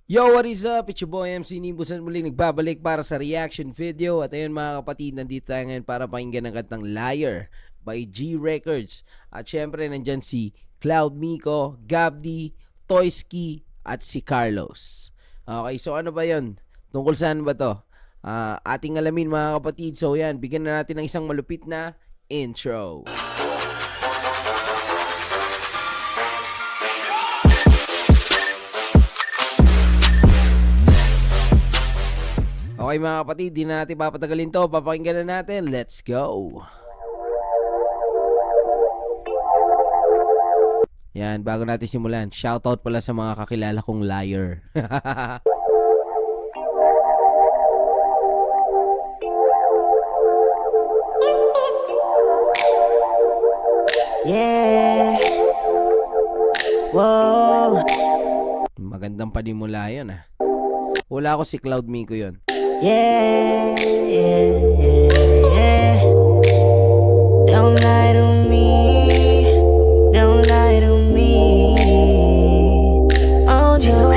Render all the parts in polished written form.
Yo, what is up? It's your boy MC Nimbusan muli nagbabalik para sa reaction video. At ayun mga kapatid, nandito tayo ngayon para pakinggan ang kantang Liar by G Records. At syempre nandyan si Cloud Miko, Gabdi, Toyski at si Carlos. Okay, so ano ba yun? Tungkol saan ba to? Ating alamin mga kapatid. So yan, bigyan na natin ng isang malupit na intro. Okay mga kapatid, di na natin papatagalin to. Papakinggan na natin. Let's go! Yan, bago natin simulan, shoutout pala sa mga kakilala kong liar. Yeah. Wow. Magandang panimula yun ah. Wala ako si Cloud Miko yun. Yeah, yeah, yeah. Don't lie to me. Don't lie to me. Oh no.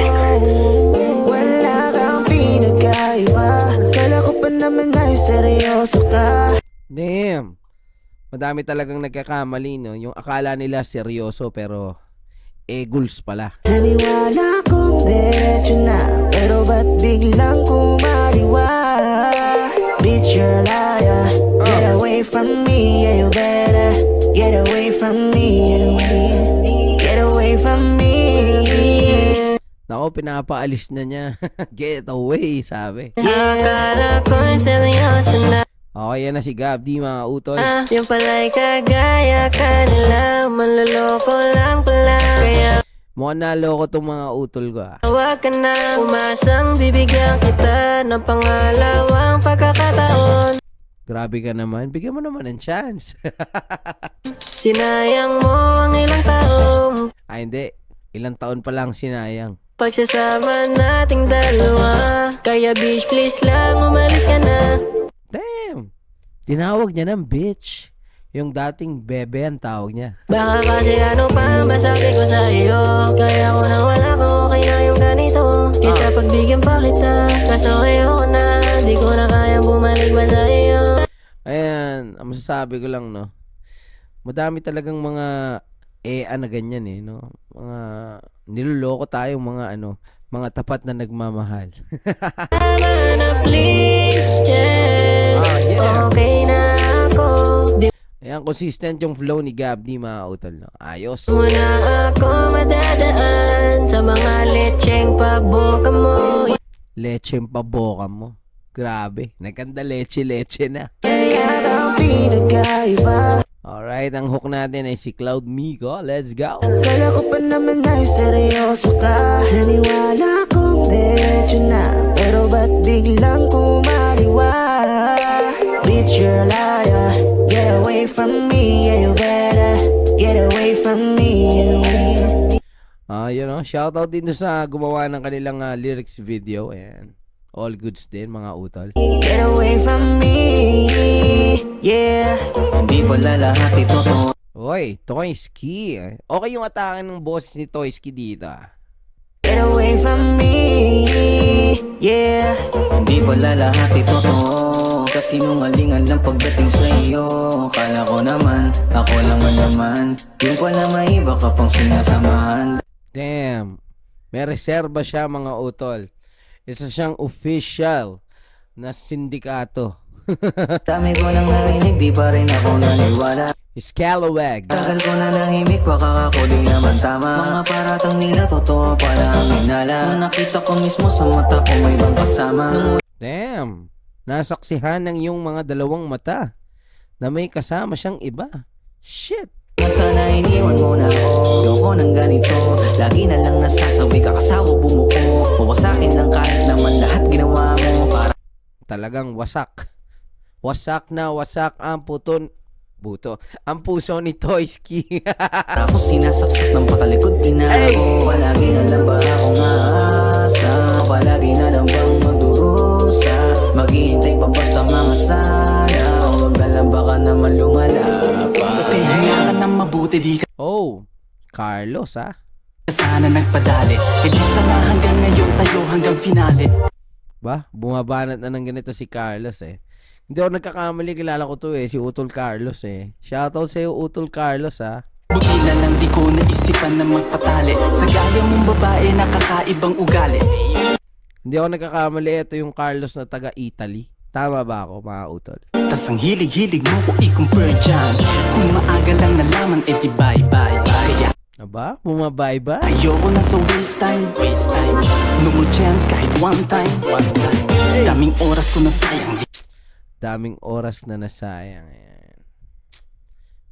Wala kang pinagkaiba. Kala ko pa naman ay seryoso ka. Damn. Madami talagang nagkakamali, no? Yung akala nila seryoso pero eguls pala. Naniwala kong diretso na, pero ba't biglang kumaliwa? Bitch, you're a liar. Get away from me, yeah, you better. Get away from me. Get away from me. Nako, pinapaalis na niya. Get away, sabi. Akala ko'y seryoso na. Okay, yan na si Gabdi, mga utol. Yung pala'y kagaya kanila. Manloloko lang pala. Kaya Mukhang naloko tong mga utol ko ah. huwag ka na umasang bibigyan kita ng pangalawang pagkakataon. Grabe ka naman. Bigyan mo naman ng chance. Sinayang mo ang ilang taong Hindi. Ilang taon pa lang sinayang. pagsasama nating dalawa. Kaya bitch, please lang umalis ka na. Damn. Tinawag niya ng bitch. Yung dating bebe ang tawag niya. Baka kasi ano pa masabi ko sa iyo. Kaya ko nang wala ko, okay na yung ganito. Kaysa pagbigyan pa kita, kaso ayoko na. Di ko na kayang bumalik ba sa iyo. Ayan. Ang masasabi ko lang, no? Madami talagang mga na ganyan eh, no? Mga niloloko tayong mga mga tapat na nagmamahal. Tama na please, yeah. Yeah. Okay na ako. Di Ayan, consistent yung flow ni Gabdi, mga utol, no? Ayos. mo na ako madadaan sa mga lecheng paboka mo. Leche yung paboka mo. Grabe. Nagkanda leche na. Kaya kang pinagkaiba. Alright, ang hook natin ay si Cloud Miko. Let's go. Kala ko pa naman ay seryoso ka. Naniwala kong diretso na, pero ba't biglang kumaliwa? Bitch, you're a liar. Get away from me, yeah, you better. Get away from me. You know, shoutout din sa gumawa ng kanilang lyrics video. Ayan. All goods din, mga utol. Get away from me, yeah. Hindi pala lahat ito to. Oy, Toyski. Okay yung atake ng boss ni Toyski dito. Get away from me, yeah. Hindi pala lahat ito to. Kasinungalingan lang pagdating sa iyo. Kala ko naman, ako lang naman. Yung pala may iba ka pang sinasamahan. Damn. May reserba siya, mga utol. Isa siyang official na sindikato. Dami ko nang narinig, di pa rin ako naniwala. Scalawag. Tagal ko na nahimik, baka kakuling naman tama. Mga paratang nila, totoo pala ang minala. Nung nakita ko mismo sa mata ko, may ibang kasama. Damn. Nasaksihan ng iyong mga dalawang mata na may kasama siyang iba. Shit. Sana iniwan mo na ako. Ayoko ng ganito. Lagi na lang nasasawi ka, kasawa bumuko. Wawasakin lang kahit naman lahat ginawa mo para Talagang wasak. Wasak na wasak ang ang puso ni Toyski. ako sinasaksak ng patalikod pinako. Palagi na lang ba akong aasa? Palagi na lang bang magdurusa? Maghihintay pa ba sa mga sana? O galang baka naman lumala pa? Tinayaan ng mabuti, di ka Oh, Carlos, ah. sana nagpadali. E di sana hanggang ngayon tatayo hanggang finale. Ba? Bumabanat na ng ganito si Carlos eh. Hindi ako nagkakamali, kilala ko to eh, si Utol Carlos eh. Shoutout sa'yo Utol Carlos ha. Buti na lang di ko naisipan na magpatali sa gaya mong babae na kakaibang ugali. Hindi ako nagkakamali, ito yung Carlos na taga Italy. Tama ba ako mga Utol? Tas ang hilig-hilig mo ko i-compare dyan. Kung maaga lang nalaman, edi bye-bye. Kaya Aba? Bumabay ba? ayoko na sa waste time. No more chance kahit one time. Daming oras ko na sayang. Daming oras na nasayang. Ayan.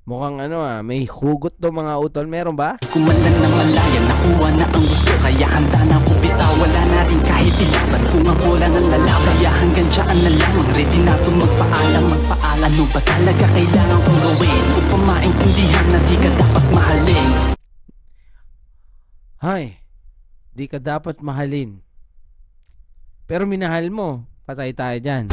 Mukhang may hugot to mga Utol. Meron ba? Kumalan ng malaya, nakuha na ang gusto. Kaya handa na ko bitaw, wala na rin kahit ilaban. Kung ako lang ang lalaban, kaya hanggang dyan na lamang. Ready na to magpaalam. Ano ba talaga kailangan kong gawin? Upang maintindihan na di ka dapat mahalin. Hay, di ka dapat mahalin. Pero minahal mo. Patay tayo dyan.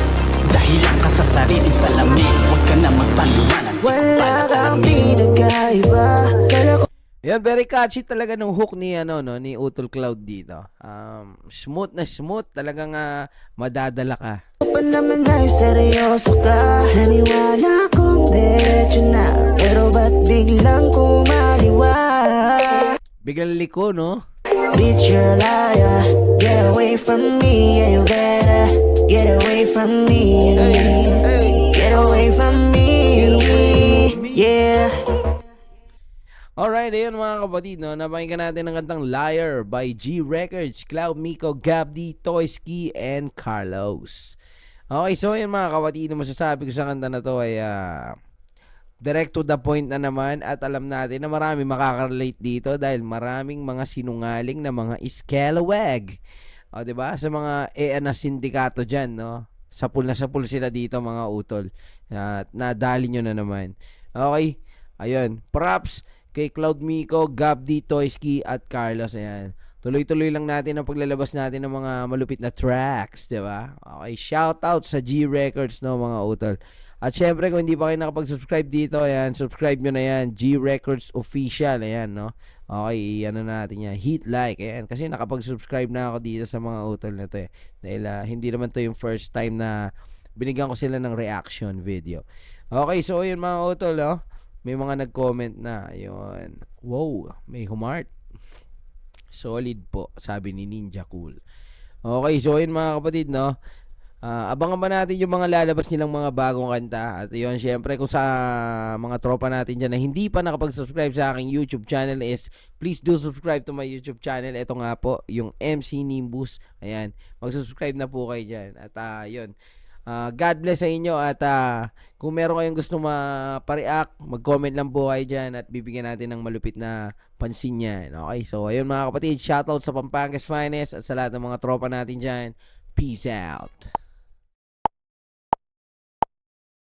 Dahil lang ka sa sarili salamin, huwag ka na magpaluwanan. Wala kang pinagkaiba. Kala ko Yan, very catchy talaga nung hook ni ni Utol Cloud dito. Smooth na smooth, talagang madadala ka. pa naman ay seryoso ka. Naniwala kong diretso na, pero ba't biglang kumaliwa? Biglang liko, no? Bitch, you're a liar. Get away from me, yeah, you better. Get away from me. Get away from me. Yeah. Alright, ayun mga kapatid, no? Napakinggan natin ang kantang Liar by G Records, Cloud Miko, Gabdi, Toyski, and Carlos. Okay, so ayun mga kapatid, masasabi ko sa kanta na to ay direct to the point na naman, at alam natin na marami makaka-relate dito dahil maraming mga sinungaling na mga scalawag. O, diba? Sa mga na sindikato dyan, no? Sapul na sapul sila dito mga utol. At nadali nyo na naman. Okay, ayun. Props kay Cloud Miko, Gabdi, Toyski, at Carlos. Ayan. Tuloy-tuloy lang natin ang paglalabas natin ng mga malupit na tracks, diba? Okay, shoutout sa G Records, no, mga utol. At syempre, kung hindi pa kayo nakapag-subscribe dito, ayan, subscribe nyo na yan, G Records Official, ayan, no? Okay, ano na natin yan, hit like, ayan, kasi nakapag-subscribe na ako dito sa mga utol na to, eh. Dahil hindi naman to yung first time na binigyan ko sila ng reaction video. Okay, so yun mga utol, no? May mga nag-comment na, ayun, wow, may humart. Solid po, sabi ni Ninja Cool. Okay, so yun mga kapatid, no? Abangan ba natin yung mga lalabas nilang mga bagong kanta. At yun, syempre, kung sa mga tropa natin dyan na hindi pa nakapag-subscribe sa aking YouTube channel is please do subscribe to my YouTube channel. Ito nga po, yung MC Nimbus. Ayan, mag-subscribe na po kayo dyan. At yun, God bless sa inyo. At kung meron kayong gusto ma-react, mag-comment lang po kayo dyan at bibigyan natin ng malupit na pansin yan. Okay, so ayun mga kapatid, shoutout sa Pampangas Finest at sa lahat ng mga tropa natin dyan. Peace out.